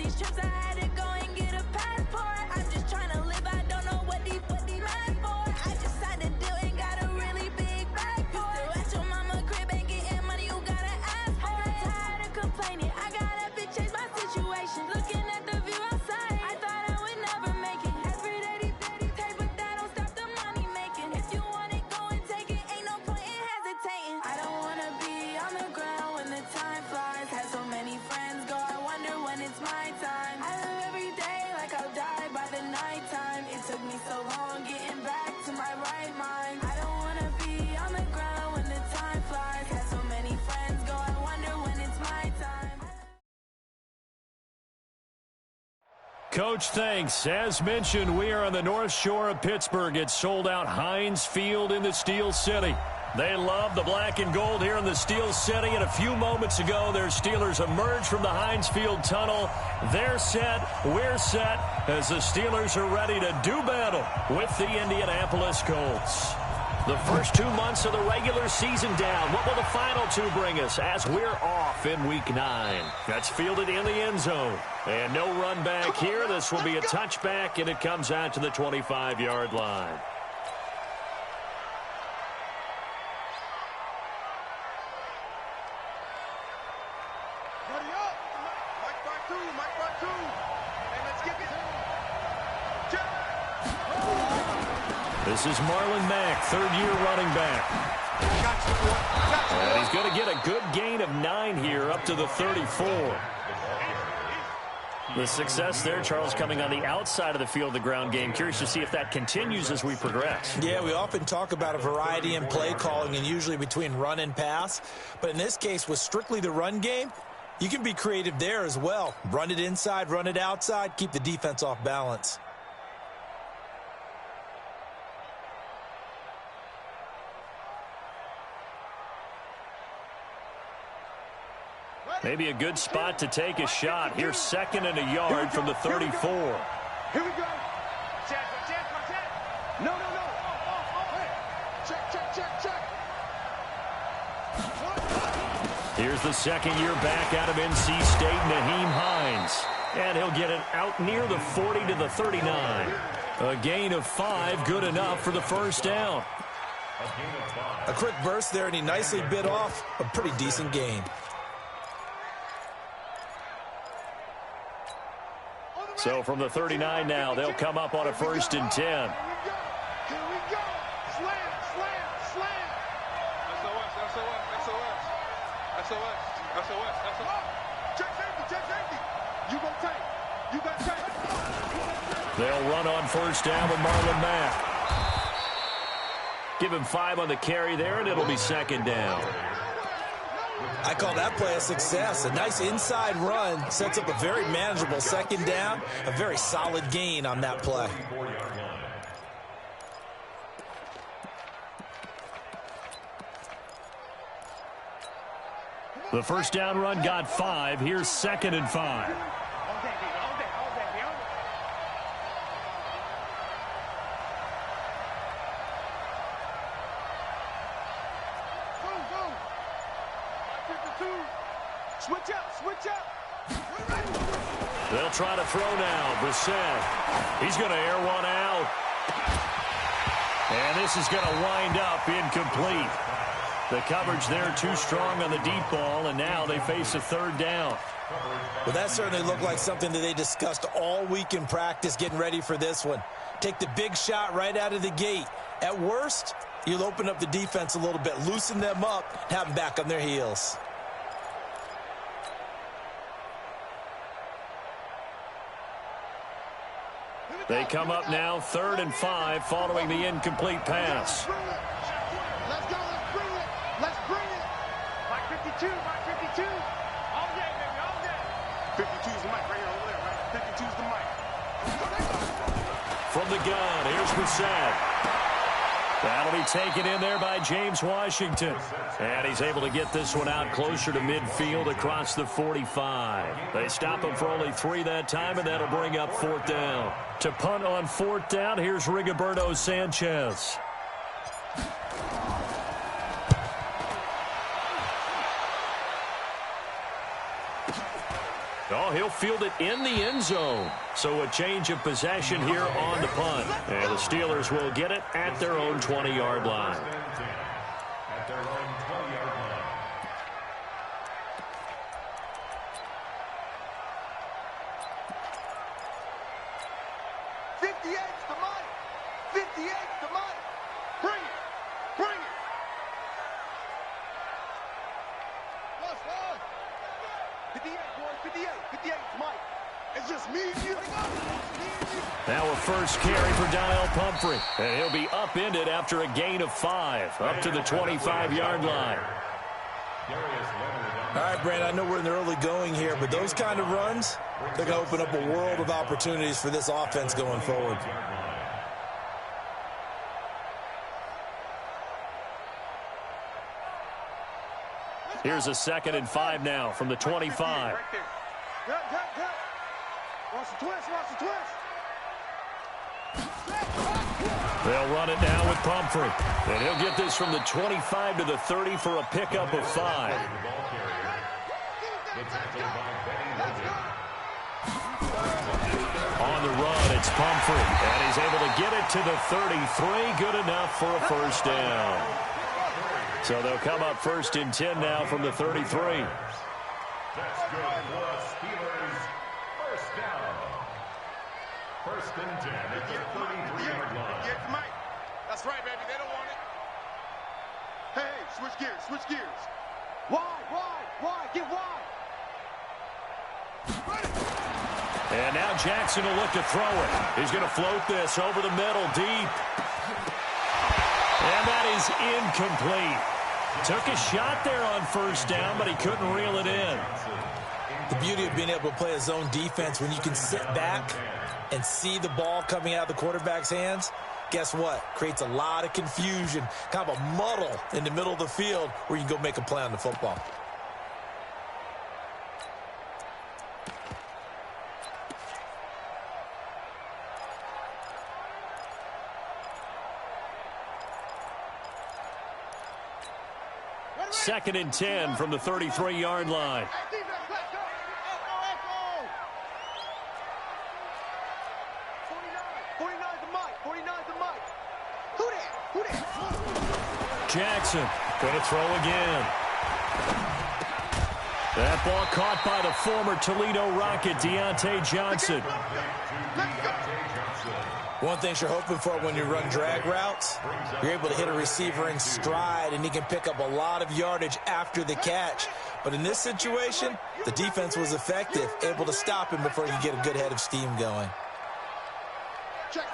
these trips, I had to go and get a passport. I'm just trying to live, I don't know what these last for. I just signed a deal and got a really big bag for it. Still at your mama crib and getting money, you gotta ask for it. I'm tired of complaining, I gotta change my situation. Looking at the view outside, I thought I would never make it. Every day they take, but that don't stop the money making. If you want it, go and take it, ain't no point in hesitating. I don't wanna be on the ground when the time flies. Had so many friends go, I wonder when it's my time. I live every day like I'll die by the nighttime. It took me so long getting back to my right mind. I don't wanna be on the ground when the time flies. Had so many friends go, I wonder when it's my time. Coach, thanks. As mentioned, we are on the North Shore of Pittsburgh. It's sold out Heinz Field in the Steel City. They love the black and gold here in the Steel City. And a few moments ago, their Steelers emerged from the Heinz Field tunnel. They're set. We're set as the Steelers are ready to do battle with the Indianapolis Colts. The first 2 months of the regular season down. What will the final two bring us as we're off in Week 9? That's fielded in the end zone. And no run back here. This will be a touchback, and it comes out to the 25-yard line. This is Marlon Mack, third-year running back. And he's going to get a good gain of 9 here, up to the 34. The success there, Charles, coming on the outside of the field, the ground game. Curious to see if that continues as we progress. Yeah, we often talk about a variety in play calling and usually between run and pass. But in this case, with strictly the run game, you can be creative there as well. Run it inside, run it outside, keep the defense off balance. Maybe a good spot to take a shot. Here's 2nd and a yard from the 34. Here we go. No. Check. Here's the second-year back out of NC State, Nyheim Hines. And he'll get it out near the 40 to the 39. A gain of 5, good enough for the first down. A quick burst there, and he nicely bit off a pretty decent gain. So from the 39 now, they'll come up on a 1st and 10. Here we go. Slam. SOS. Check safety. You got tight. They'll run on 1st down with Marlon Mack. Give him 5 on the carry there, and it'll be 2nd down. I call that play a success. A nice inside run sets up a very manageable 2nd down. A very solid gain on that play. The first down run got 5. Here's 2nd and 5. Switch up. They'll try to throw now. Brissett. He's going to air one out. And this is going to wind up incomplete. The coverage there too strong on the deep ball, and now they face a 3rd down. Well, that certainly looked like something that they discussed all week in practice getting ready for this one. Take the big shot right out of the gate. At worst, you'll open up the defense a little bit, loosen them up, have them back on their heels. They come up now 3rd and 5 following the incomplete pass. Let's go. Let's bring it. Mike 52. All day, baby, all day. 52 is the mic right here over there, right? 52 is the mic. From the gun, here's Brissett. That'll be taken in there by James Washington. And he's able to get this one out closer to midfield across the 45. They stop him for only 3 that time, and that'll bring up 4th down. To punt on 4th down, here's Rigoberto Sanchez. Oh, he'll field it in the end zone. So a change of possession here on the punt. And the Steelers will get it at their own 20-yard line. At their own 20-yard line. Now a first carry for Daniel Pumphrey. And he'll be upended after a gain of 5, up to the 25-yard line. All right, Brandon, I know we're in the early going here, but those kind of runs, they're going to open up a world of opportunities for this offense going forward. Here's a 2nd and 5 now from the 25. They'll run it now with Pumphrey. And he'll get this from the 25 to the 30 for a pickup of 5. On the run, it's Pumphrey. And he's able to get it to the 33. Good enough for a first down. So they'll come up 1st and 10 now from the 33. That's good for the Steelers. First down. 1st and 10 at the 33-yard line. Get Mike. That's right, baby. They don't want it. Hey, switch gears, switch gears. Wide. Get wide. And now Jackson will look to throw it. He's going to float this over the middle, deep. And that is incomplete. Took a shot there on 1st down, but he couldn't reel it in. The beauty of being able to play a zone defense when you can sit back and see the ball coming out of the quarterback's hands, guess what? Creates a lot of confusion, kind of a muddle in the middle of the field where you can go make a play on the football. Second and 10 from the 33-yard line. Jackson going to throw again. That ball caught by the former Toledo Rocket, Deontay Johnson. One thing you're hoping for when you run drag routes, you're able to hit a receiver in stride, and he can pick up a lot of yardage after the catch. But in this situation, the defense was effective, able to stop him before you get a good head of steam going. Check.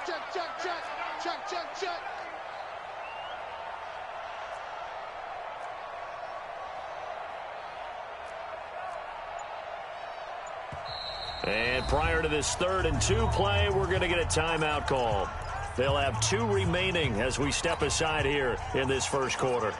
And prior to this 3rd and 2 play, we're going to get a timeout call. They'll have 2 remaining as we step aside here in this first quarter.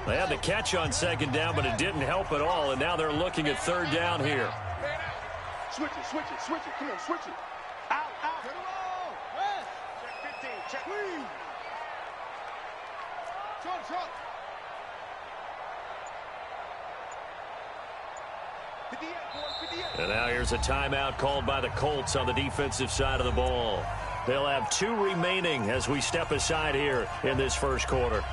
They had the catch on 2nd down, but it didn't help at all, and now they're looking at 3rd down here. Switch it. Come on, switch it. Out. Check 15. Shot. 58. And now here's a timeout called by the Colts on the defensive side of the ball. They'll have 2 remaining as we step aside here in this first quarter.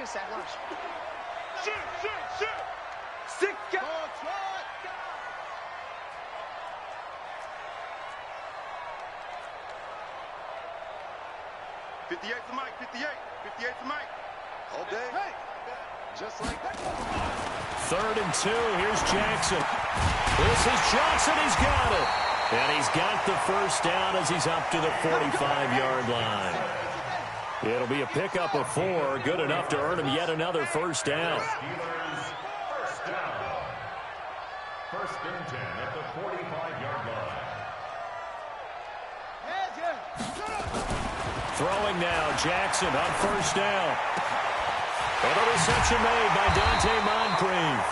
Sack lunch. Shoot. Sick guy. 58 to Mike. 58 to Mike. All day. Hey. Just like that. 3rd and 2. Here's Jackson. This is Johnson. He's got it. And he's got the first down as he's up to the 45-yard line. It'll be a pickup of 4, good enough to earn him yet another first down. First down. 1st and 10 at the 45-yard line. Throwing now, Jackson on 1st down. And the reception made by Dante Moncrief.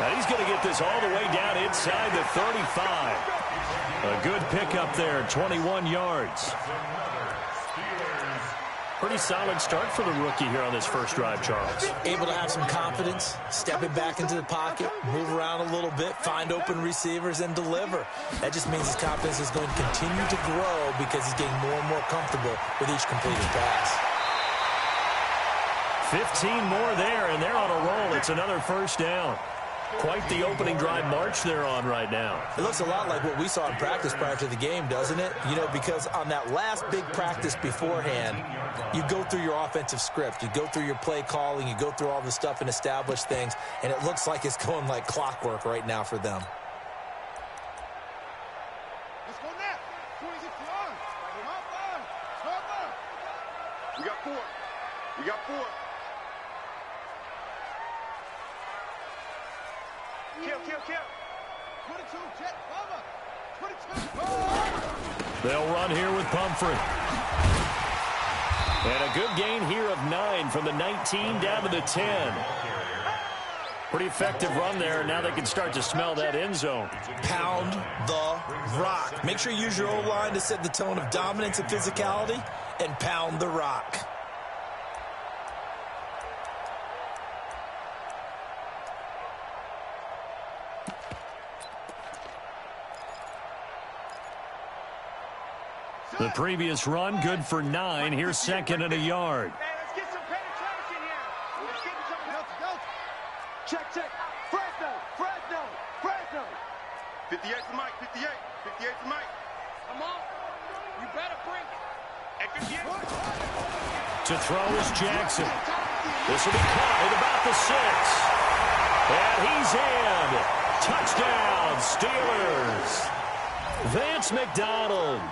And he's going to get this all the way down inside the 35. A good pickup there, 21 yards. Pretty solid start for the rookie here on this first drive, Charles. Able to have some confidence, stepping back into the pocket, move around a little bit, find open receivers, and deliver. That just means his confidence is going to continue to grow because he's getting more and more comfortable with each completed pass. 15 more there, and they're on a roll. It's another first down. Quite the opening drive march they're on right now. It looks a lot like what we saw in practice prior to the game, doesn't it? You know, because on that last big practice beforehand, you go through your offensive script, you go through your play calling, you go through all the stuff and establish things, and it looks like it's going like clockwork right now for them. Let's go now. 26 yards. We got 4. We got 4. Kill. 22, jet, cover. 22. They'll run here with Pumphrey. And a good gain here of 9 from the 19 down to the 10. Pretty effective run there. Now they can start to smell that end zone. Pound the rock. Make sure you use your O-line to set the tone of dominance and physicality, and pound the rock. The previous run, good for 9. Here's second and a yard. Hey, let's get some penetration here. Let's get some penetration. Check. Fresno. 58 to Mike. 58 to Mike. Come on. You better bring it. At 58. To throw is Jackson. This will be caught at about the 6. And he's in. Touchdown, Steelers. Vance McDonald.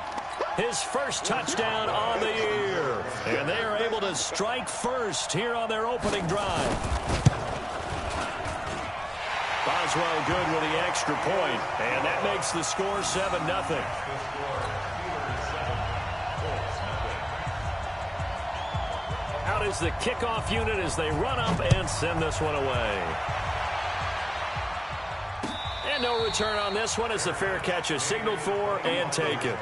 His first touchdown on the year. And they are able to strike first here on their opening drive. Boswell good with the extra point. And that makes the score 7-0. Out is the kickoff unit as they run up and send this one away. And no return on this one as the fair catch is signaled for and taken.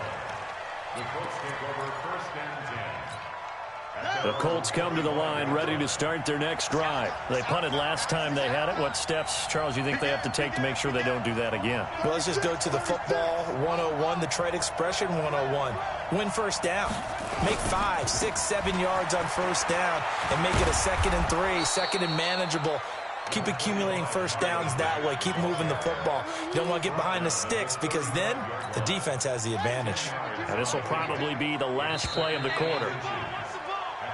The Colts come to the line ready to start their next drive. They punted last time they had it. What steps, Charles, you think they have to take to make sure they don't do that again? Well, let's just go to the football 101, the trade expression 101. Win first down. Make 5, 6, 7 yards on first down and make it a 2nd and 3, 2nd and manageable. Keep accumulating first downs that way. Keep moving the football. You don't want to get behind the sticks because then the defense has the advantage. And this will probably be the last play of the quarter.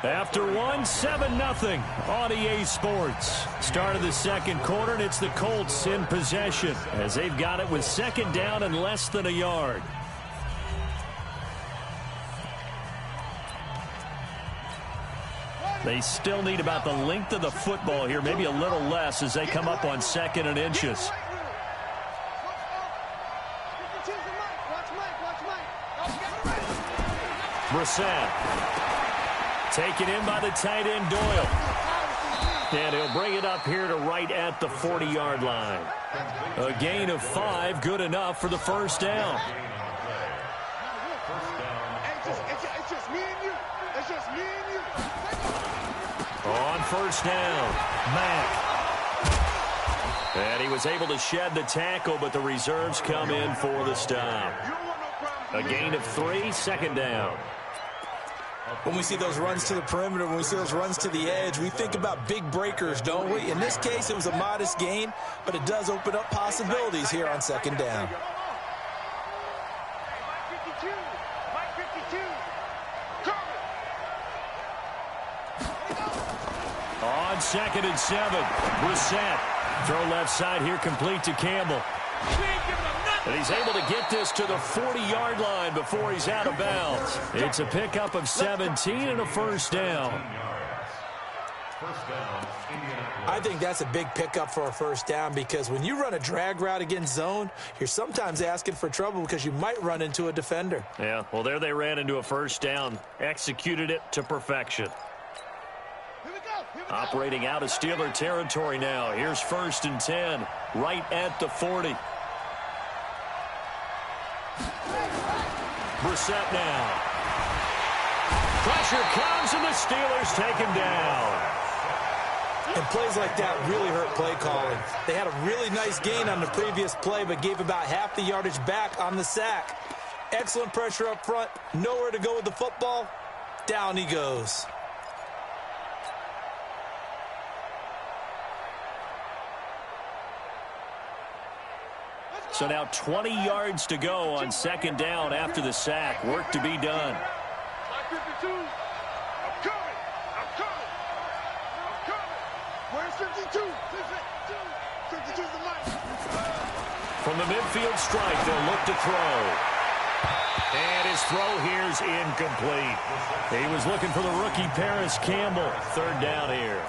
After 1, 7-0 on EA Sports. Start of the second quarter, and it's the Colts in possession as they've got it with second down and less than a yard. They still need about the length of the football here, maybe a little less as they come up on 2nd and inches. Brissett. Taken in by the tight end, Doyle. And he'll bring it up here to right at the 40-yard line. A gain of 5, good enough for the first down. It's just me and you. It's just me and you. On first down, Mack. And he was able to shed the tackle, but the reserves come in for the stop. A gain of 3, 2nd down. When we see those runs to the perimeter, when we see those runs to the edge, we think about big breakers, don't we? In this case, it was a modest gain, but it does open up possibilities here on 2nd down. Mike 52. On 2nd and 7, Brissett. Throw left side here, complete to Campbell. And he's able to get this to the 40-yard line before he's out of bounds. It's a pickup of 17 and a first down. I think that's a big pickup for a first down because when you run a drag route against zone, you're sometimes asking for trouble because you might run into a defender. Yeah, well, there they ran into a first down, executed it to perfection. Operating out of Steeler territory now. Here's 1st and 10, right at the 40. Brissett now. Pressure comes, and the Steelers take him down. And plays like that really hurt play calling. They had a really nice gain on the previous play, but gave about half the yardage back on the sack. Excellent pressure up front. Nowhere to go with the football. Down he goes. So now 20 yards to go on 2nd down after the sack. Work to be done. Where's 52? 52's the mic. From the midfield strike, they'll look to throw. And his throw here's incomplete. He was looking for the rookie Paris Campbell. 3rd down here.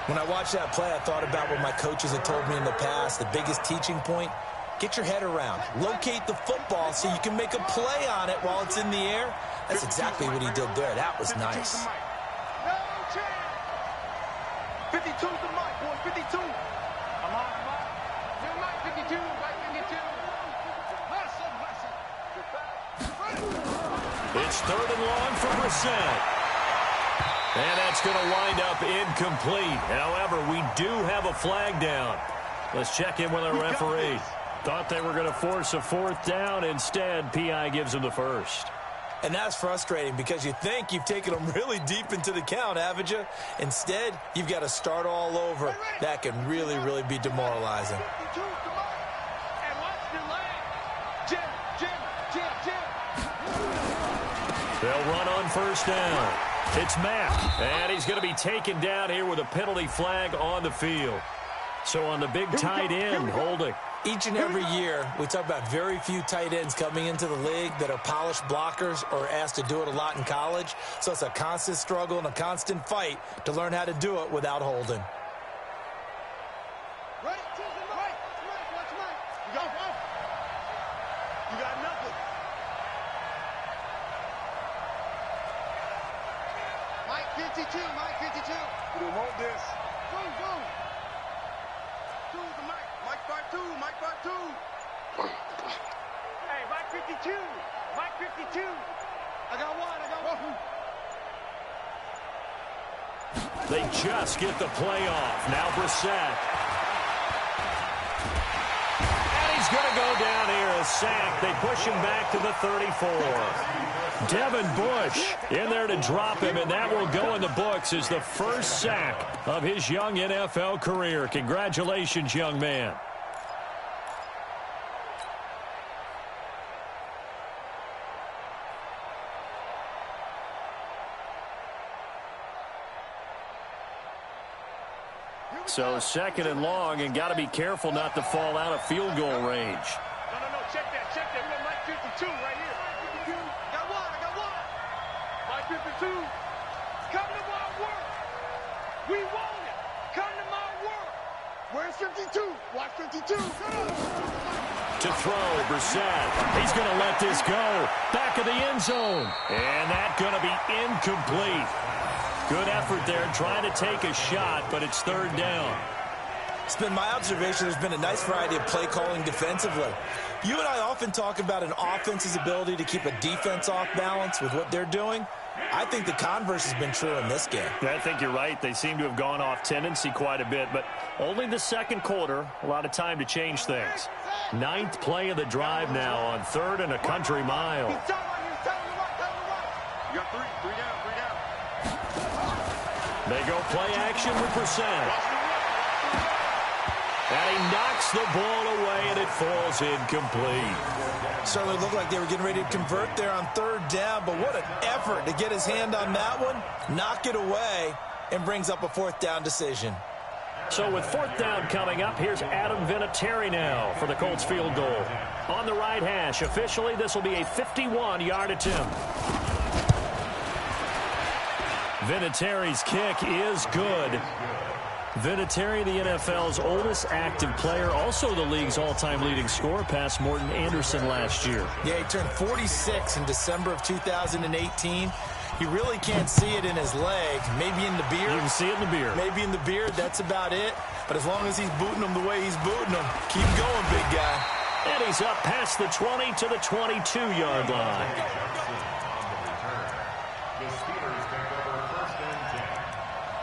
When I watched that play, I thought about what my coaches had told me in the past. The biggest teaching point, get your head around. Locate the football so you can make a play on it while it's in the air. That's exactly what he did there. That was nice. 52's the mic, boy, 52. I'm on. New mic, 52, mic 52. It's 3rd and long for Brissett. And that's going to wind up incomplete. However, we do have a flag down. Let's check in with our referee. Thought they were going to force a 4th down. Instead, PI gives them the 1st. And that's frustrating because you think you've taken them really deep into the count, haven't you? Instead, you've got to start all over. That can really, really be demoralizing. They'll run on 1st down. It's Mack, and he's going to be taken down here with a penalty flag on the field. So on the big tight end, holding. Each and every year, we talk about very few tight ends coming into the league that are polished blockers or asked to do it a lot in college. So it's a constant struggle and a constant fight to learn how to do it without holding. Right, watch Mike. You got nothing. Mike 52. We don't want this. Go. The mic. Mike 52. Hey, Mike 52. I got one. They just get the play off. Now Brissett. And he's going to go down here, a sack. They push him back to the 34. Devin Bush in there to drop him, and that will go in the books as the 1st sack of his young NFL career. Congratulations, young man. So 2nd and long, and got to be careful not to fall out of field goal range. No, check that. We got Mike 52 right here. I got one. Mike 52. Come to my work. We want it. Come to my work. Where's 52? Watch 52. To throw, Brissett. He's going to let this go. Back of the end zone. And that's going to be incomplete. Good effort there, trying to take a shot, but it's 3rd down. It's been my observation there's been a nice variety of play calling defensively. You and I often talk about an offense's ability to keep a defense off balance with what they're doing. I think the converse has been true in this game. I think you're right. They seem to have gone off tendency quite a bit, but only the 2nd quarter. A lot of time to change things. 9th play of the drive now on 3rd and a country mile. You got three down. They go play action with Brissett. And he knocks the ball away, and it falls incomplete. Certainly looked like they were getting ready to convert there on 3rd down, but what an effort to get his hand on that one, knock it away, and brings up a 4th down decision. So with 4th down coming up, here's Adam Vinatieri now for the Colts field goal. On the right hash, officially this will be a 51-yard attempt. Vinatieri's kick is good. Vinatieri, the NFL's oldest active player, also the league's all-time leading scorer, past Morton Anderson last year. Yeah, he turned 46 in December of 2018. You really can't see it in his leg. Maybe in the beard. You can see it in the beard. Maybe in the beard. That's about it. But as long as he's booting him the way he's booting him, keep going, big guy. And he's up past the 20 to the 22-yard line. The Steelers take over 1st and 10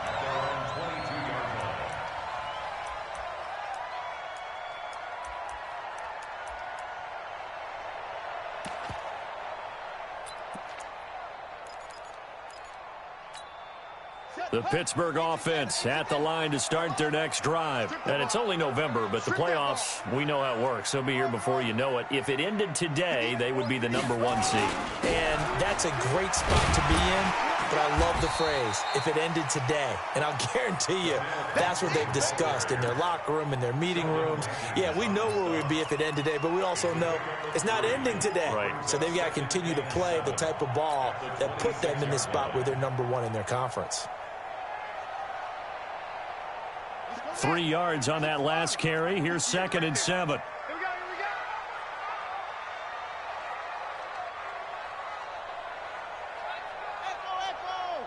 at their own 22-yard line. The Pittsburgh offense at the line to start their next drive. And it's only November, but the playoffs, we know how it works. They'll be here before you know it. If it ended today, they would be the #1 seed. And that's a great spot to be in, but I love the phrase, if it ended today. And I'll guarantee you, that's what they've discussed in their locker room, in their meeting rooms. Yeah, we know where we'd be if it ended today, but we also know it's not ending today. Right. So they've got to continue to play the type of ball that put them in this spot where they're #1 in their conference. 3 yards on that last carry. Here's 2nd and 7. Here we go, here we go. Echo.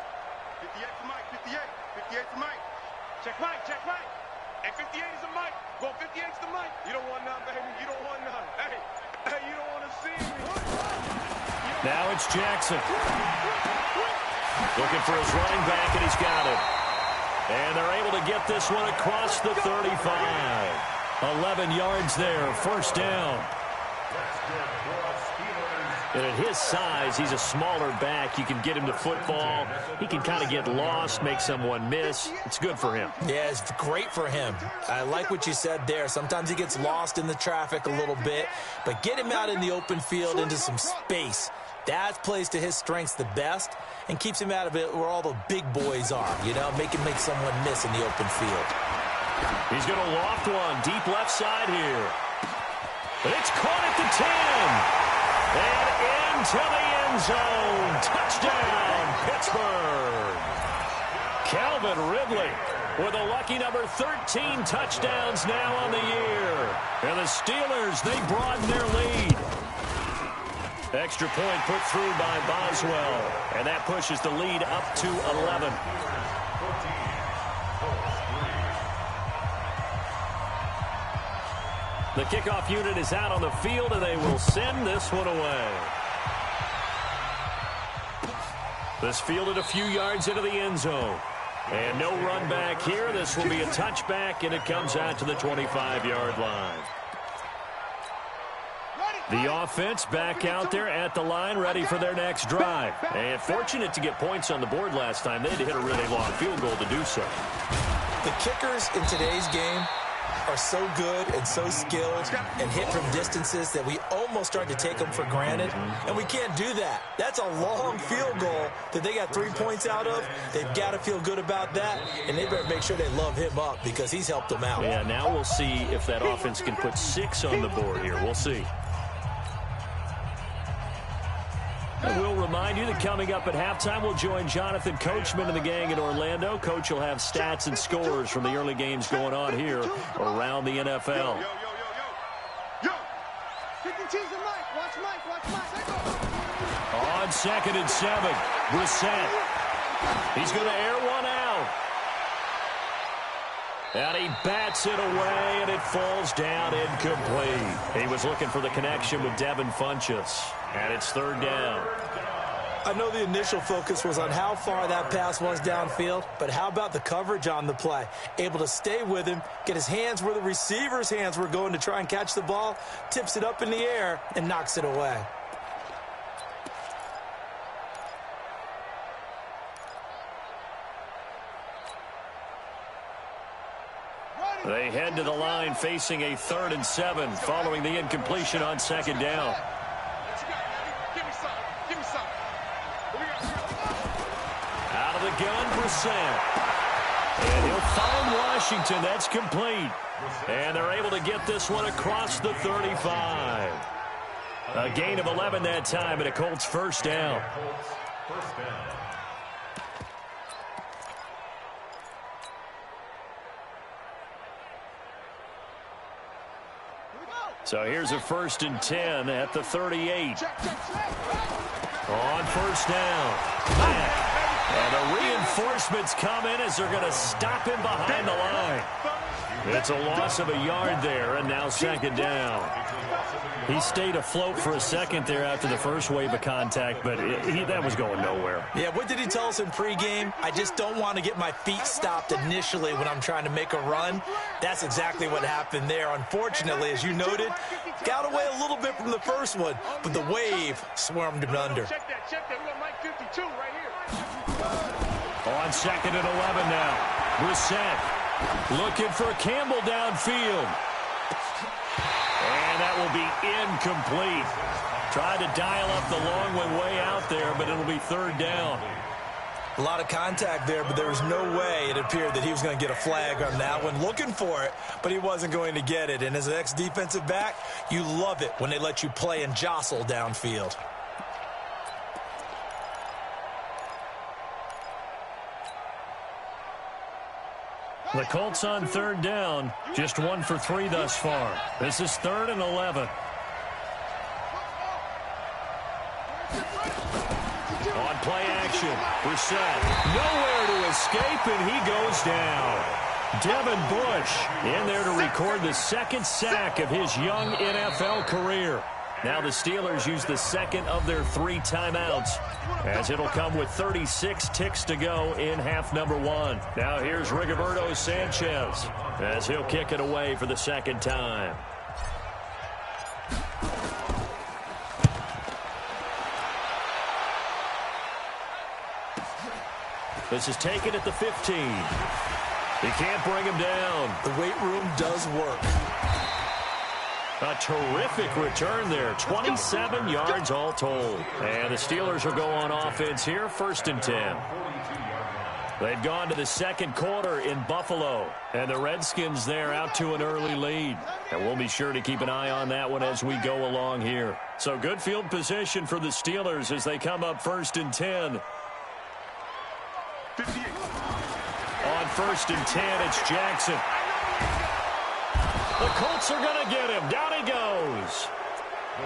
58 to Mike, 58. 58 to Mike. Check Mike, check Mike. And 58 is a Mike. Go 58 is the Mike. You don't want none, baby. You don't want none. Hey, you don't want to see me. Now it's Jackson. Looking for his running back, and he's got it. And they're able to get this one across the 35. 11 yards there, 1st down. And at his size, he's a smaller back. You can get him to football. He can kind of get lost, make someone miss. It's good for him. Yeah, it's great for him. I like what you said there. Sometimes he gets lost in the traffic a little bit, but get him out in the open field into some space. That plays to his strengths the best and keeps him out of it where all the big boys are, you know, make someone miss in the open field. He's going to loft one deep left side here. But it's caught at the 10. And into the end zone. Touchdown, Pittsburgh. Calvin Ridley with a lucky number 13 touchdowns now on the year. And the Steelers, they broaden their lead. Extra point put through by Boswell. And that pushes the lead up to 11. The kickoff unit is out on the field, and they will send this one away. This fielded a few yards into the end zone. And no run back here. This will be a touchback, and it comes out to the 25-yard line. The offense back out there at the line, ready for their next drive. And fortunate to get points on the board last time. They had to hit a really long field goal to do so. The kickers in today's game are so good and so skilled and hit from distances that we almost start to take them for granted. And we can't do that. That's a long field goal that they got 3 points out of. They've got to feel good about that, and they better make sure they love him up because he's helped them out. Yeah, now we'll see if that offense can put 6 on the board here. We'll see. And we'll remind you that coming up at halftime, we'll join Jonathan Coachman and the gang in Orlando. Coach will have stats and scores from the early games going on here around the NFL. Yo. Pick and cheese and Mike. Watch Mike. On 2nd and 7, Brissett. He's going to air one out. And he bats it away, and it falls down incomplete. He was looking for the connection with Devin Funchess. And it's 3rd down. I know the initial focus was on how far that pass was downfield, but how about the coverage on the play? Able to stay with him, get his hands where the receiver's hands were going to try and catch the ball, tips it up in the air, and knocks it away. They head to the line facing a 3rd and 7 following the incompletion on 2nd down. Out of the gun, Brissett. And he'll find Washington. That's complete. And they're able to get this one across the 35. A gain of 11 that time, and a Colts 1st down. So here's a 1st and 10 at the 38. On first down. And the reinforcements come in as they're going to stop him behind the line. It's a loss of a yard there, and now second down. He stayed afloat for a second there after the first wave of contact, but that was going nowhere. Yeah, what did he tell us in pregame? I just don't want to get my feet stopped initially when I'm trying to make a run. That's exactly what happened there. Unfortunately, as you noted, got away a little bit from the first one, but the wave swarmed him under. Check that. We got Mike 52 right here. On second and 11 now. Brissett looking for Campbell downfield. And that will be incomplete. Tried to dial up the long one way out there, but it'll be third down. A lot of contact there, but there was no way it appeared that he was going to get a flag on that one. Looking for it, but he wasn't going to get it. And as an ex-defensive back, you love it when they let you play and jostle downfield. The Colts on third down, just 1 for 3 thus far. This is 3rd and 11. On play action, Brissett nowhere to escape, and he goes down. Devin Bush in there to record the second sack of his young NFL career. Now the Steelers use the second of their 3 timeouts, as it'll come with 36 ticks to go in half number 1. Now here's Rigoberto Sanchez as he'll kick it away for the second time. This is taken at the 15. He can't bring him down. The weight room does work. A terrific return there. 27 yards all told. And the Steelers will go on offense here, 1st and 10. They've gone to the second quarter in Buffalo. And the Redskins there out to an early lead. And we'll be sure to keep an eye on that one as we go along here. So good field position for the Steelers as they come up 1st and 10. 58. On 1st and 10, it's Jackson. The Colts are going to get him. Down he goes.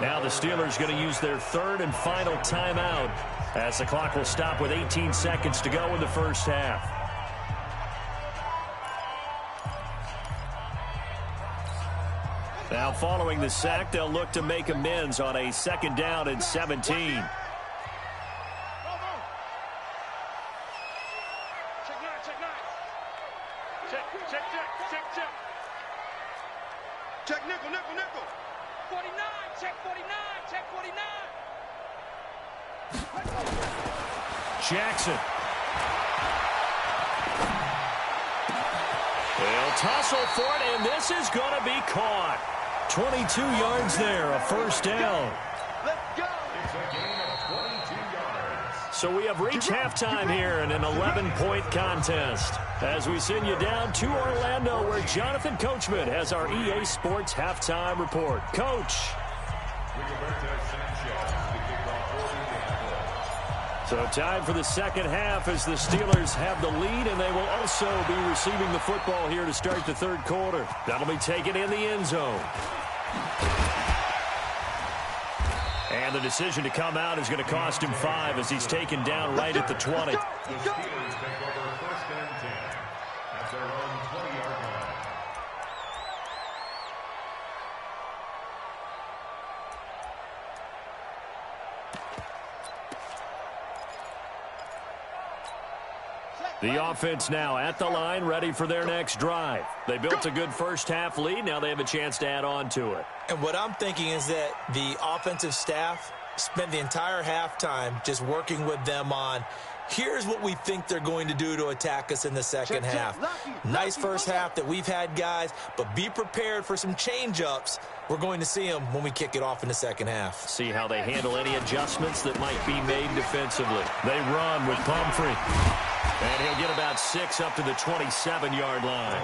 Now the Steelers going to use their 3rd and final timeout as the clock will stop with 18 seconds to go in the first half. Now following the sack, they'll look to make amends on a 2nd down and 17. Check nickel. 49, check 49. Jackson. They'll tussle for it, and this is going to be caught. 22 yards there, a 1st down. Let's go. It's a gain of 22 yards. So we have reached halftime here in an 11-point contest as we send you down to Orlando where Jonathan Coachman has our EA Sports halftime report. Coach. So time for the second half as the Steelers have the lead, and they will also be receiving the football here to start the 3rd quarter. That'll be taken in the end zone. And the decision to come out is going to cost him 5 as he's taken down right at the 20. The Steelers take over 1st and 10 at their own 20-yard line. The offense now at the line, ready for their next drive. They built a good first half lead. Now they have a chance to add on to it. And what I'm thinking is that the offensive staff spent the entire halftime just working with them on, here's what we think they're going to do to attack us in the second half. Nice first half that we've had, guys, but be prepared for some change-ups. We're going to see them when we kick it off in the second half. See how they handle any adjustments that might be made defensively. They run with Pumphrey. And he'll get about 6 up to the 27-yard line.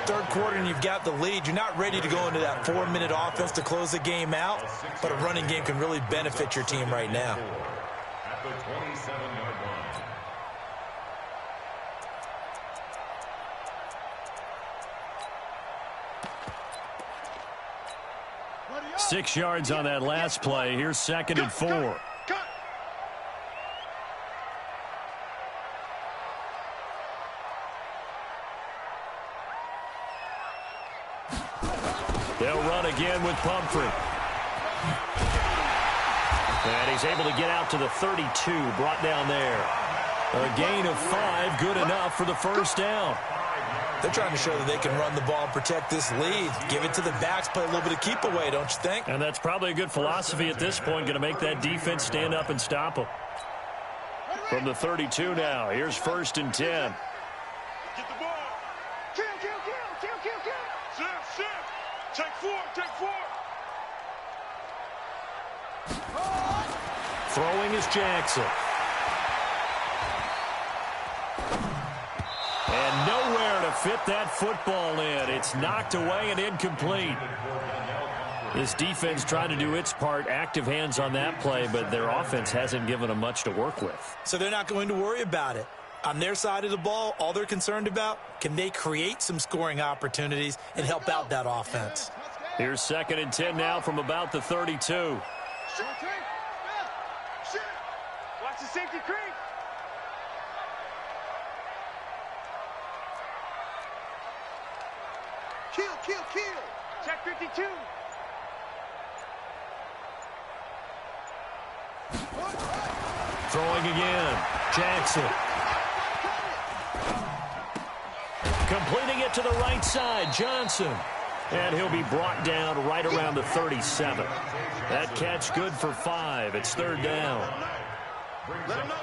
3rd quarter and you've got the lead. You're not ready to go into that 4-minute offense to close the game out, but a running game can really benefit your team right now. At the 27-yard line. 6 yards on that last play. Here's 2nd and 4. They'll run again with Pumphrey. And he's able to get out to the 32, brought down there. A gain of 5, good enough for the first down. They're trying to show that they can run the ball and protect this lead. Give it to the backs, play a little bit of keep away, don't you think? And that's probably a good philosophy at this point, going to make that defense stand up and stop them. From the 32 now, here's 1st and 10. Get the ball. Kill. Shift. Take 4. Throwing is Jackson. And nowhere to fit that football in. It's knocked away and incomplete. This defense trying to do its part, active hands on that play, but their offense hasn't given them much to work with. So they're not going to worry about it. On their side of the ball, all they're concerned about, can they create some scoring opportunities and help out that offense? Here's 2nd and 10 now from about the 32. Watch the safety creep. Kill. Check 52. Throwing again. Jackson. Completing it to the right side. Johnson. And he'll be brought down right around the 37. That catch good for 5. It's 3rd down. Let him know.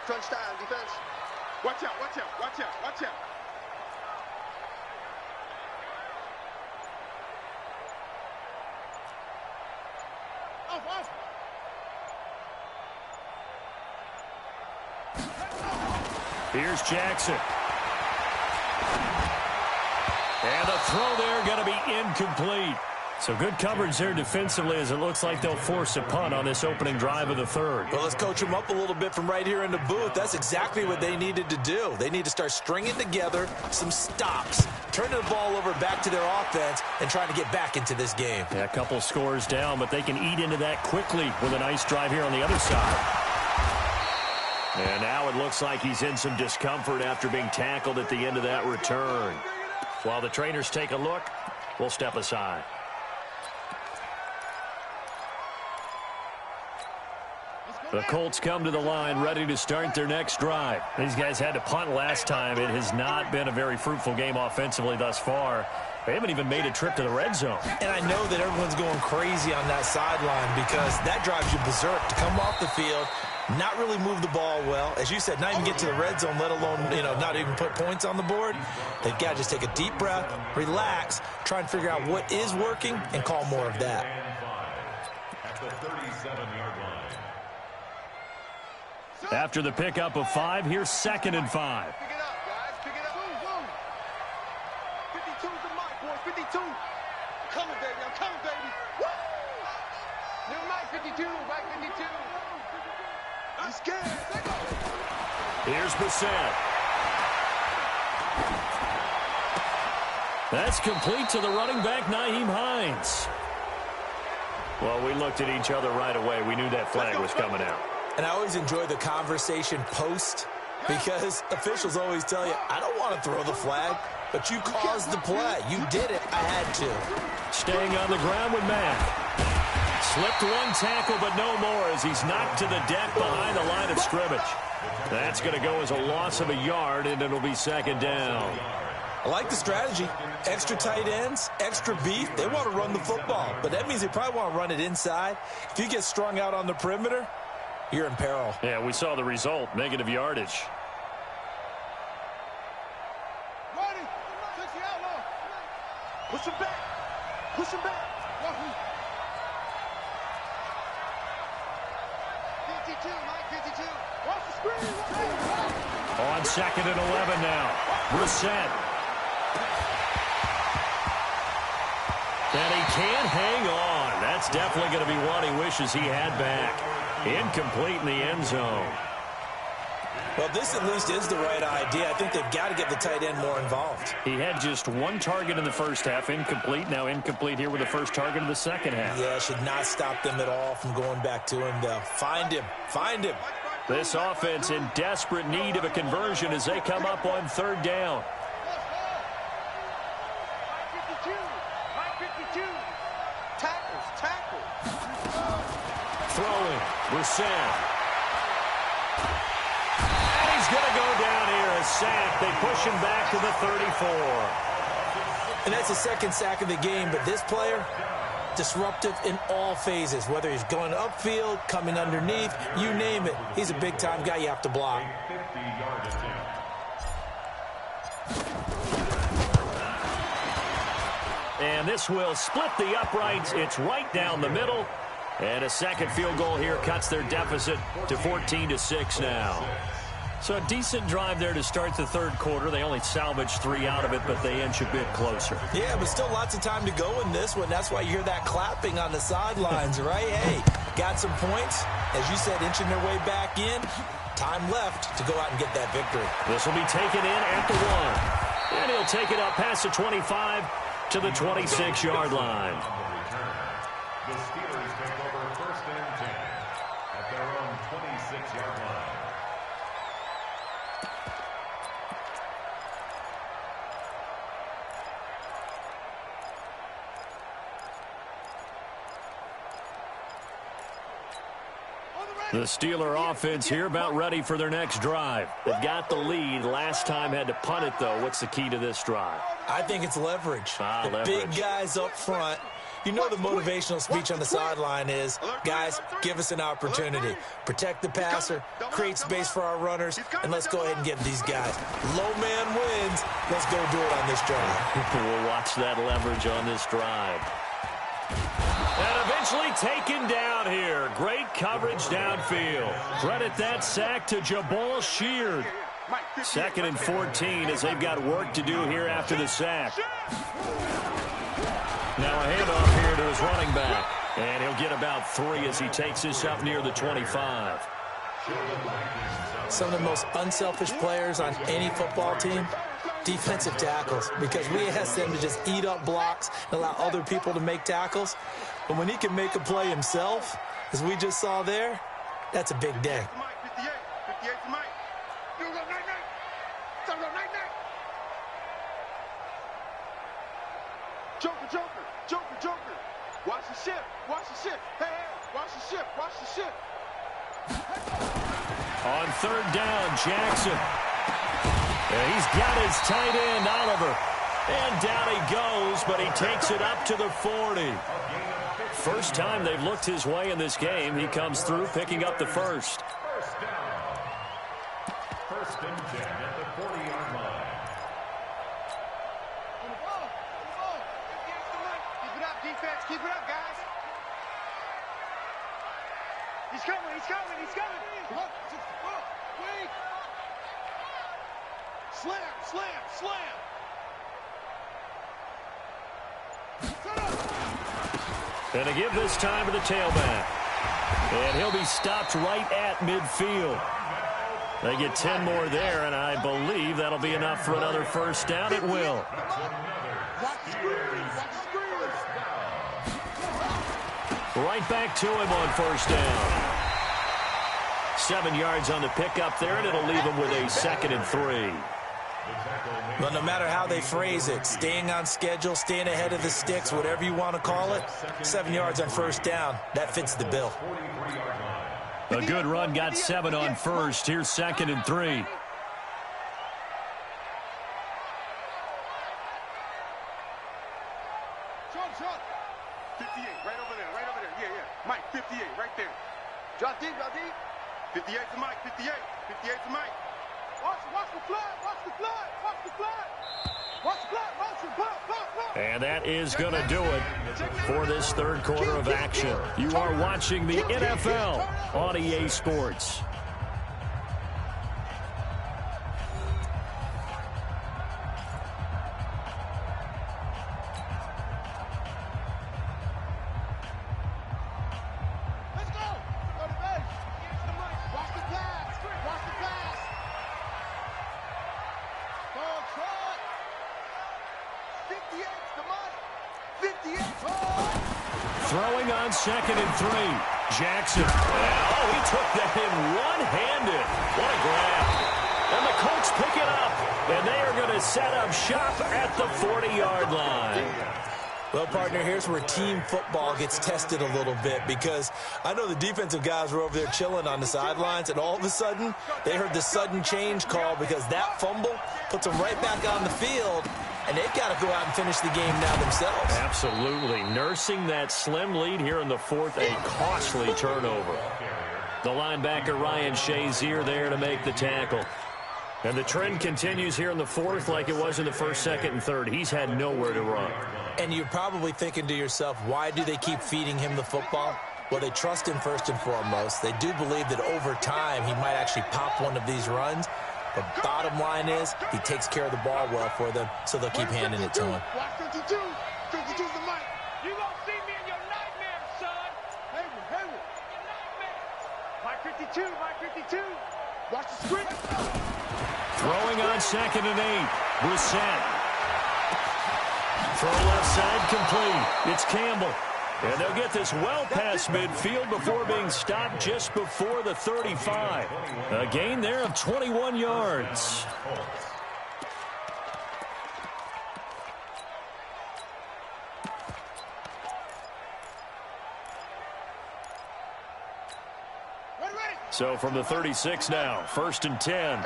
Crunch time, defense. Watch out. Off. Here's Jackson. And the throw there going to be incomplete. So good coverage there defensively as it looks like they'll force a punt on this opening drive of the 3rd. Well, let's coach them up a little bit from right here in the booth. That's exactly what they needed to do. They need to start stringing together some stops, turning the ball over back to their offense, and trying to get back into this game. Yeah, a couple scores down, but they can eat into that quickly with a nice drive here on the other side. And now it looks like he's in some discomfort after being tackled at the end of that return. While the trainers take a look, we'll step aside. The Colts come to the line ready to start their next drive. These guys had to punt last time. It has not been a very fruitful game offensively thus far. They haven't even made a trip to the red zone. And I know that everyone's going crazy on that sideline because that drives you berserk to come off the field, not really move the ball well. As you said, not even get to the red zone, let alone, not even put points on the board. They've got to just take a deep breath, relax, try and figure out what is working, and call more of that. At the 37-yard line. After the pickup of 5, here's 2nd and 5. Pick it up, guys. Pick it up. 52's the mic, boys. 52. Coming, baby. I'm coming, baby. Woo! New mic 52. Mic 52. I'm scared. Here's Bissett. That's complete to the running back, Nyheim Hines. Well, we looked at each other right away. We knew that flag was coming out. And I always enjoy the conversation post because officials always tell you, I don't want to throw the flag, but you caused the play. You did it. I had to. Staying on the ground with Mack. Slipped one tackle, but no more as he's knocked to the deck behind the line of scrimmage. That's going to go as a loss of a yard, and it'll be 2nd down. I like the strategy. Extra tight ends, extra beef. They want to run the football, but that means they probably want to run it inside. If you get strung out on the perimeter, you're in peril. Yeah, we saw the result. Negative yardage. Ready. Push the outlaw. Push him back. Push him back. 52, Mike 52. Watch the screen. On 2nd and 11 now. Brissett. And he can't hang on. That's definitely going to be one he wishes he had back. Incomplete in the end zone. Well, this at least is the right idea. I think they've got to get the tight end more involved. He had just one target in the first half, incomplete. Now incomplete here with the first target of the second half. Yeah, should not stop them at all from going back to him, though. Find him. Find him. This offense in desperate need of a conversion as they come up on 3rd down. Brissett. And he's going to go down here. A sack. They push him back to the 34. And that's the second sack of the game, but this player, disruptive in all phases, whether he's going upfield, coming underneath, you name it. He's a big-time guy you have to block. And this will split the uprights. It's right down the middle. And a second field goal here cuts their deficit to 14-6 now. So a decent drive there to start the third quarter. They only salvaged 3 out of it, but they inch a bit closer. Yeah, but still lots of time to go in this one. That's why you hear that clapping on the sidelines, right? Hey, got some points. As you said, inching their way back in. Time left to go out and get that victory. This will be taken in at the 1. And he'll take it up past the 25 to the 26-yard line. The Steelers take over 1st and 10 at their own 26-yard line. The Steeler offense here about ready for their next drive. They've got the lead. Last time had to punt it, though. What's the key to this drive? I think it's leverage. Leverage. Big guys up front. You know the motivational speech on the sideline is, guys, give us an opportunity. Protect the passer, create space for our runners, and let's go ahead and get these guys. Low man wins. Let's go do it on this drive. We'll watch that leverage on this drive. And eventually taken down here. Great coverage downfield. Credit that sack to Jabal Sheard. 2nd and 14 as they've got work to do here after the sack. Now a handoff here to his running back. And he'll get about 3 as he takes this up near the 25. Some of the most unselfish players on any football team, defensive tackles, because we ask them to just eat up blocks and allow other people to make tackles. But when he can make a play himself, as we just saw there, that's a big day. 58 for Mike. You go night-night. Time to go night-night. Joker, Joker, Joker, Joker. Watch the ship, watch the ship. Hey, hey, watch the ship, watch the ship. On 3rd down, Jackson. And he's got his tight end, Oliver. And down he goes, but he takes it up to the 40. First time they've looked his way in this game. He comes through, picking up the first. 1st down. 1st and 10 at the 40-yard line. Keep it up, defense. Keep it up, guys. He's coming, he's coming, he's coming. Wait. Slam, slam, slam. And to give this time to the tailback. And he'll be stopped right at midfield. They get 10 more there, and I believe that'll be enough for another first down. It will. Right back to him on first down. 7 yards on the pickup there, and it'll leave him with a 2nd and 3. But no matter how they phrase it, staying on schedule, staying ahead of the sticks, whatever you want to call it, 7 yards on first down, that fits the bill. A good run, got 7 on first. Here's 2nd and 3. Shot. 58, right over there, right over there. Yeah, yeah. Mike, 58, right there. Drop deep, drop deep. 58 for Mike, 58. 58 for Mike. Watch the flood, watch the flood, watch the flood. Watch the flood, motion, flood. And that is going to do it for this third quarter of action. You are watching the NFL on EA Sports. Throwing on 2nd and 3. Jackson. Oh, he took that in one-handed. What a grab. And the Colts pick it up. And they are going to set up shop at the 40-yard line. Well, partner, here's where team football gets tested a little bit, because I know the defensive guys were over there chilling on the sidelines, and all of a sudden, they heard the sudden change call because that fumble puts them right back on the field, and they've got to go out and finish the game now themselves. Absolutely. Nursing that slim lead here in the fourth, a costly turnover. The linebacker, Ryan Shazier, there to make the tackle. And the trend continues here in the fourth like it was in the first, second, and third. He's had nowhere to run. And you're probably thinking to yourself, why do they keep feeding him the football? Well, they trust him first and foremost. They do believe that over time he might actually pop one of these runs. But bottom line is he takes care of the ball well for them, so they'll keep handing it to him. Watch 52. 52's the mic. You gonna see me in your nightmares, son. Hayward. Your nightmares. Mike 52, Mike 52. Watch the screen. Throwing on 2nd and 8. Brissett. Throw left side complete. It's Campbell. And they'll get this well past midfield before being stopped just before the 35. A gain there of 21 yards. So from the 36 now, 1st and 10.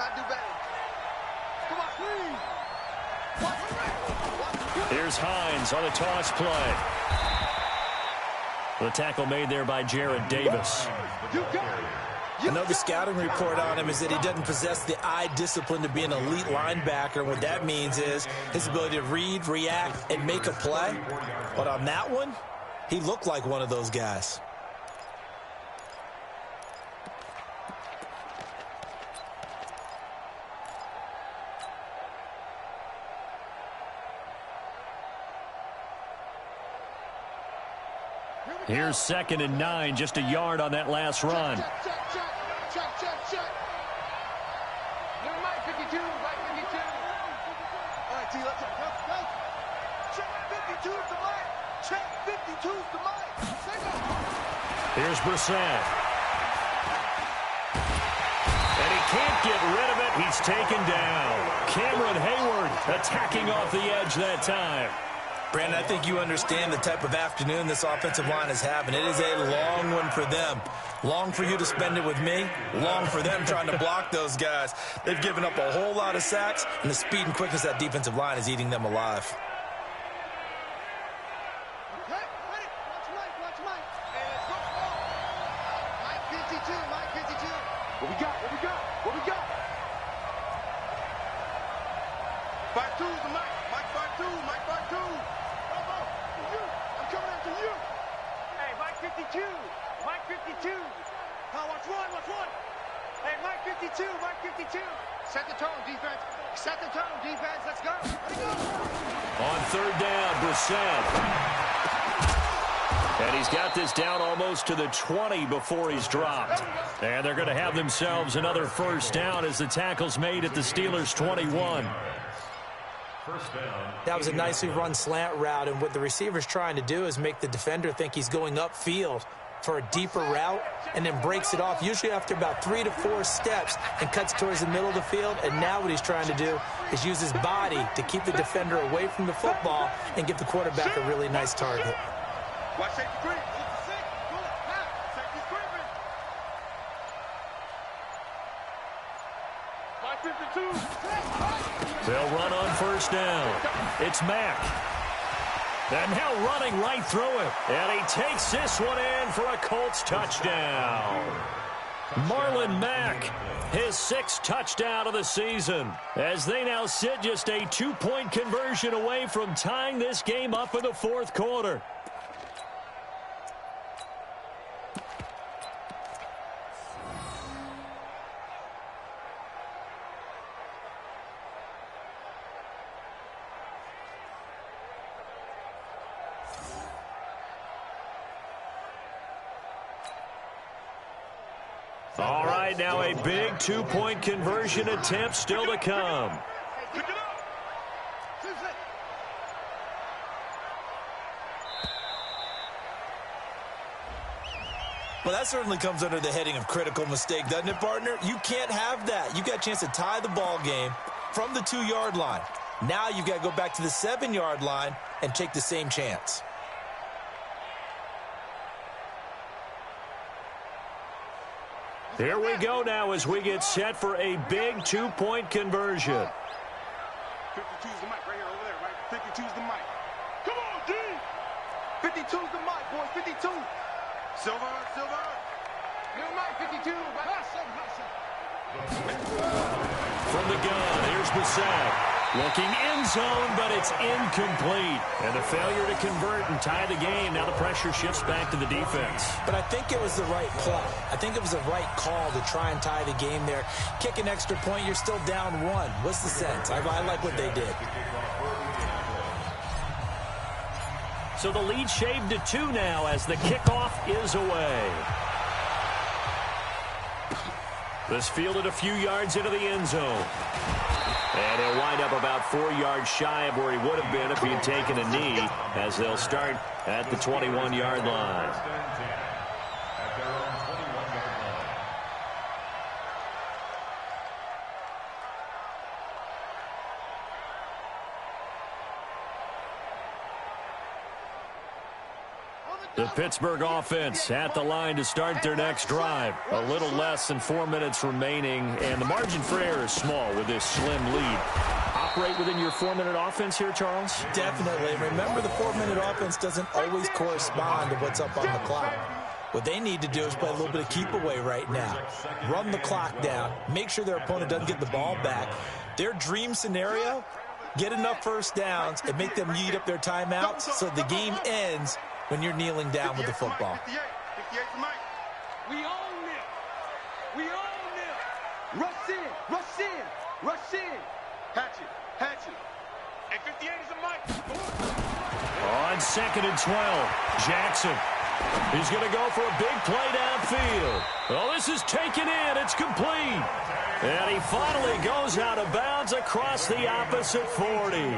Here's Hines on a toss play. The tackle made there by Jared Davis. Another scouting report on him is that he doesn't possess the eye discipline to be an elite linebacker. What that means is his ability to read, react, and make a play. But on that one, he looked like one of those guys. Here's 2nd and 9, just a yard on that last run. Check. You're Mike 52, Mike 52. All right, T, let's go. Check 52's the mic. Check 52's the mic. Here's Brissett. And he can't get rid of it. He's taken down. Cameron Hayward attacking off the edge that time. Brandon, I think you understand the type of afternoon this offensive line is having. It is a long one for them. Long for you to spend it with me. Long for them trying to block those guys. They've given up a whole lot of sacks, and the speed and quickness of that defensive line is eating them alive. Okay, ready? Watch Mike. Hey, let's go. Mike 52, Mike 52. What we got? Part 2's the mic. Mike part 2, Mike part 2. I'm coming after you. Hey, Mike 52. Mike 52. Watch one. Hey, Mike 52. Mike 52. Set the tone, defense. Let's go. Ready, go. On 3rd down, Brissett. And he's got this down almost to the 20 before he's dropped. And they're going to have themselves another 1st down as the tackle's made at the Steelers' 21. That was a nicely run slant route, and what the receiver's trying to do is make the defender think he's going upfield for a deeper route and then breaks it off, usually after about 3 to 4 steps, and cuts towards the middle of the field. And now what he's trying to do is use his body to keep the defender away from the football and give the quarterback a really nice target. Watch safety creep. Safety creeping. Mike 52. They'll run on 1st down. It's Mack. And now running right through it. And he takes this one in for a Colts touchdown. Marlon Mack, his 6th touchdown of the season, as they now sit just a 2-point conversion away from tying this game up in the 4th quarter. All right, now a big 2-point conversion attempt still to come. Well, that certainly comes under the heading of critical mistake, doesn't it, partner? You can't have that. You got a chance to tie the ball game from the 2-yard line. Now you've got to go back to the 7-yard line and take the same chance. Here we go now as we get set for a big 2-point conversion. 52's the mic right here, over there, right? 52's the mic. Come on, D! 52's the mic, boys, 52. Silver. New mic, 52. From the gun, here's the sack. Looking end zone, but it's incomplete. And the failure to convert and tie the game. Now the pressure shifts back to the defense. But I think it was the right play. I think it was the right call to try and tie the game there. Kick an extra point, you're still down 1. What's the sense? I like what they did. So the lead shaved to 2 now as the kickoff is away. This fielded a few yards into the end zone. And he'll wind up about 4 yards shy of where he would have been if he had taken a knee, as they'll start at the 21-yard line. The Pittsburgh offense at the line to start their next drive. A little less than 4 minutes remaining, and the margin for error is small with this slim lead. Operate within your 4-minute offense here, Charles? Definitely. Remember, the 4-minute offense doesn't always correspond to what's up on the clock. What they need to do is play a little bit of keep away right now. Run the clock down. Make sure their opponent doesn't get the ball back. Their dream scenario, get enough first downs and make them eat up their timeouts so the game ends when you're kneeling down with the football. 58's the mic. We own it. We own it. Rush in. Hatchet. And 58 is the mic. On 2nd and 12, Jackson. He's going to go for a big play downfield. Oh, this is taken in. It's complete. And he finally goes out of bounds across the opposite 40.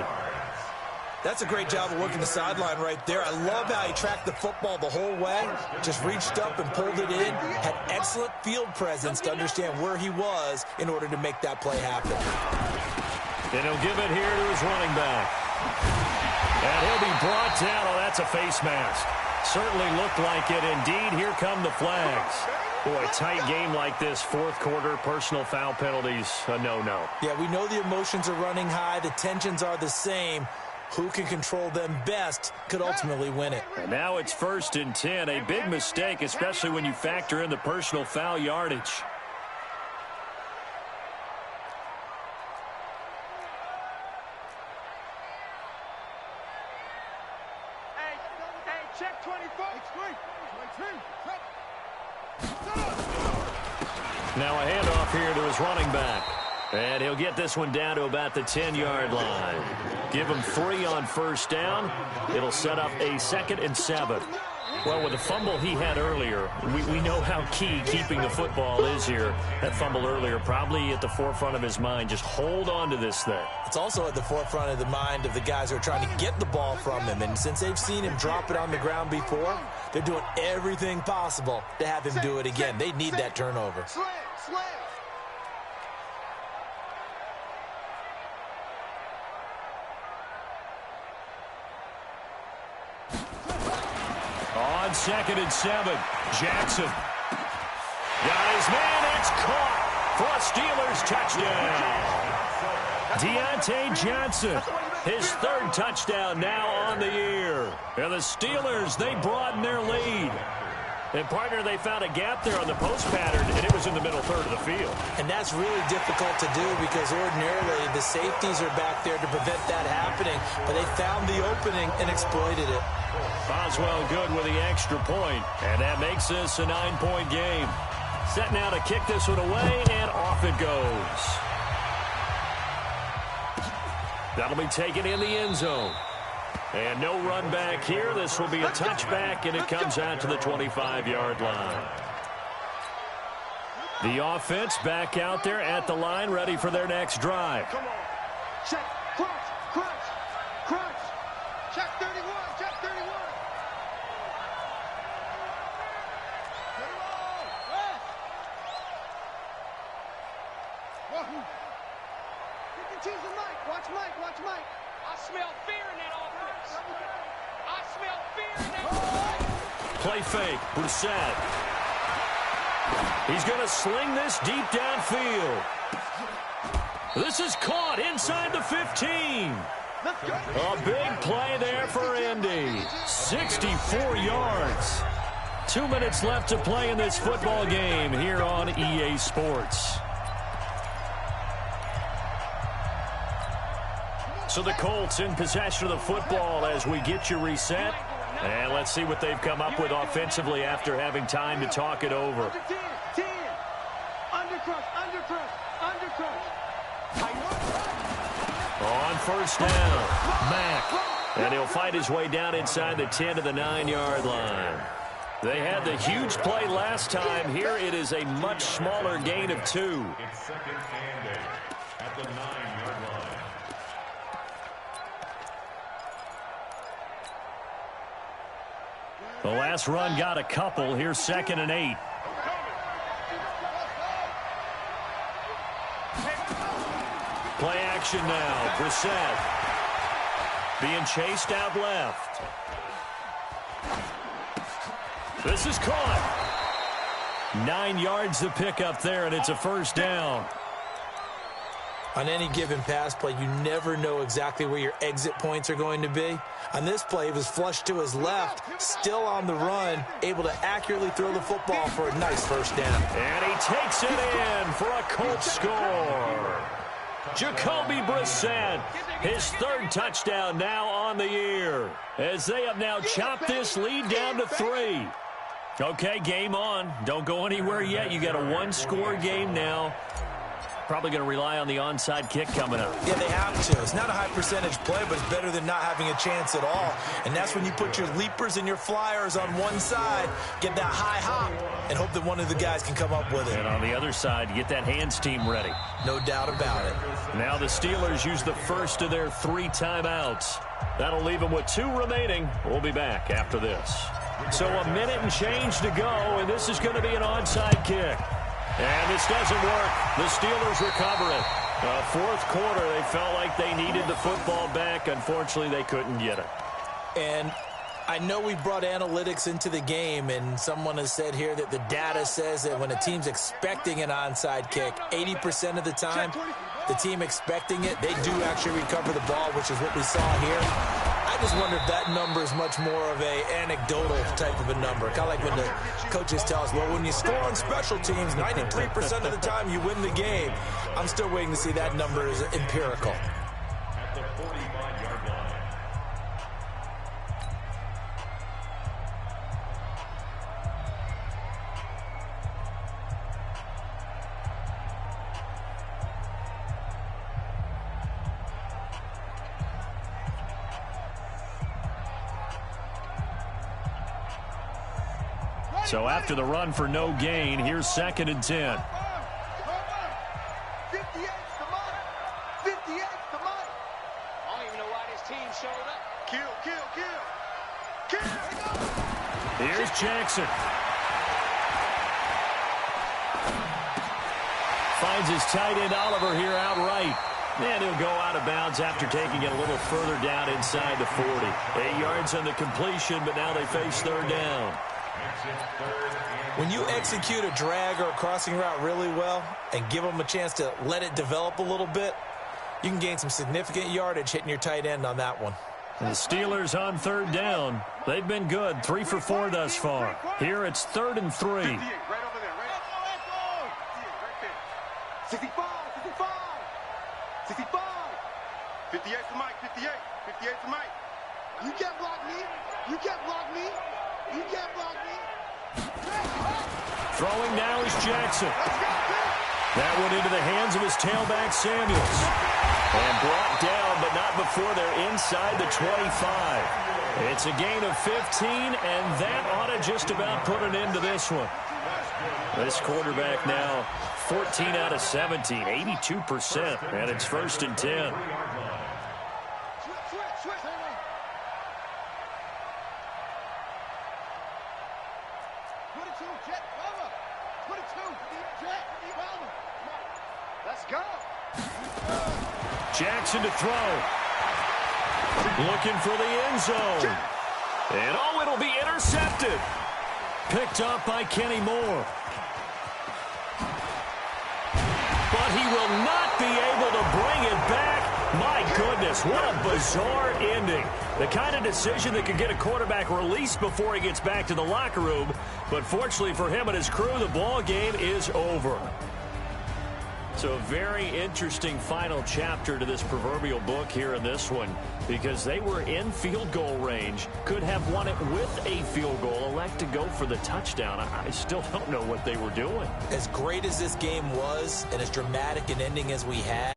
That's a great job of working the sideline right there. I love how he tracked the football the whole way, just reached up and pulled it in, had excellent field presence to understand where he was in order to make that play happen. And he'll give it here to his running back. And he'll be brought down. Oh, that's a face mask. Certainly looked like it. Indeed, here come the flags. Boy, a tight game like this, 4th quarter, personal foul penalties, a no-no. Yeah, we know the emotions are running high. The tensions are the same. Who can control them best could ultimately win it. And now it's 1st and 10. A big mistake, especially when you factor in the personal foul yardage. Hey, check 24. Now a handoff here to his running back. And he'll get this one down to about the 10-yard line. Give him 3 on first down. It'll set up a 2nd and 7. Well, with the fumble he had earlier, we know how key keeping the football is here. That fumble earlier probably at the forefront of his mind. Just hold on to this thing. It's also at the forefront of the mind of the guys who are trying to get the ball from him. And since they've seen him drop it on the ground before, they're doing everything possible to have him do it again. They need that turnover. Slam. On 2nd and 7, Jackson. Got his man, it's caught for a Steelers touchdown. Deontay Johnson, his 3rd touchdown now on the year. And the Steelers, they broaden their lead. And, partner, they found a gap there on the post pattern, and it was in the middle third of the field. And that's really difficult to do because ordinarily the safeties are back there to prevent that happening. But they found the opening and exploited it. Boswell good with the extra point, and that makes this a 9-point game. Set now to kick this one away, and off it goes. That'll be taken in the end zone. And no run back here. This will be a touchback, and it comes out to the 25-yard line. The offense back out there at the line, ready for their next drive. Come on. Check. Crunch. Check 31. Watch Mike. I smell fear in that offense. I smell fear in that offense. Play fake. Brissett. He's going to sling this deep downfield. This is caught inside the 15. A big play there for Indy. 64 yards. 2 minutes left to play in this football game here on EA Sports. So the Colts in possession of the football as we get you reset. And let's see what they've come up with offensively after having time to talk it over. 10. Undercrush. On first down, Mack. And he'll fight his way down inside the 10 to the 9-yard line. They had the huge play last time. Here it is a much smaller gain of 2. It's second and 8 at the 9-yard line. The last run got a couple. Here's second and 8. Play action now. Brissett being chased out left. This is caught. 9 yards to pick up there, and it's a first down. On any given pass play, you never know exactly where your exit points are going to be. On this play, he was flushed to his left, still on the run, able to accurately throw the football for a nice first down. And he takes it in for a Colts score. Jacoby Brissett, his third touchdown now on the year, as they have now chopped this lead down to 3. Okay, game on. Don't go anywhere yet. You got a one-score game now. Probably going to rely on the onside kick coming up. Yeah, they have to. It's not a high percentage play, but it's better than not having a chance at all. And that's when you put your leapers and your flyers on one side, get that high hop, and hope that one of the guys can come up with it. And on the other side, get that hands team ready. No doubt about it. Now the Steelers use the first of their 3 timeouts. That'll leave them with 2 remaining. We'll be back after this. So a minute and change to go, and this is going to be an onside kick. And this doesn't work. The Steelers recover it. Fourth quarter, they felt like they needed the football back. Unfortunately, they couldn't get it. And I know we brought analytics into the game, and someone has said here that the data says that when a team's expecting an onside kick, 80% of the time, the team expecting it, they do actually recover the ball, which is what we saw here. I just wonder if that number is much more of a anecdotal type of a number. Kind of like when the coaches tell us, well, when you score on special teams, 93% of the time you win the game. I'm still waiting to see that number is empirical. At the 45-yard line. So after the run for no gain, here's second and 10. 58's the money. 58's the money. I don't even know why this team showed up. Kill. Here's Jackson. Finds his tight end Oliver here outright. And he'll go out of bounds after taking it a little further down inside the 40. 8 yards on the completion, but now they face third down. When you execute a drag or a crossing route really well and give them a chance to let it develop a little bit, you can gain some significant yardage hitting your tight end on that one. The Steelers on third down. They've been good, 3 for 4 thus far. Here it's 3rd and 3. 58, right over there, right? 65. 58's the mic, 58's the mic. You can't block me. Throwing now is Jackson. That one into the hands of his tailback, Samuels. And brought down, but not before they're inside the 25. It's a gain of 15, and that ought to just about put an end to this one. This quarterback now 14 out of 17, 82%, and it's 1st and 10. Let's go. Jackson to throw. Looking for the end zone. And oh, it'll be intercepted. Picked up by Kenny Moore. But he will not be able to bring it back. My goodness, what a bizarre ending. The kind of decision that could get a quarterback released before he gets back to the locker room. But fortunately for him and his crew, the ball game is over. So a very interesting final chapter to this proverbial book here in this one, because they were in field goal range, could have won it with a field goal, elect to go for the touchdown. I still don't know what they were doing. As great as this game was and as dramatic an ending as we had,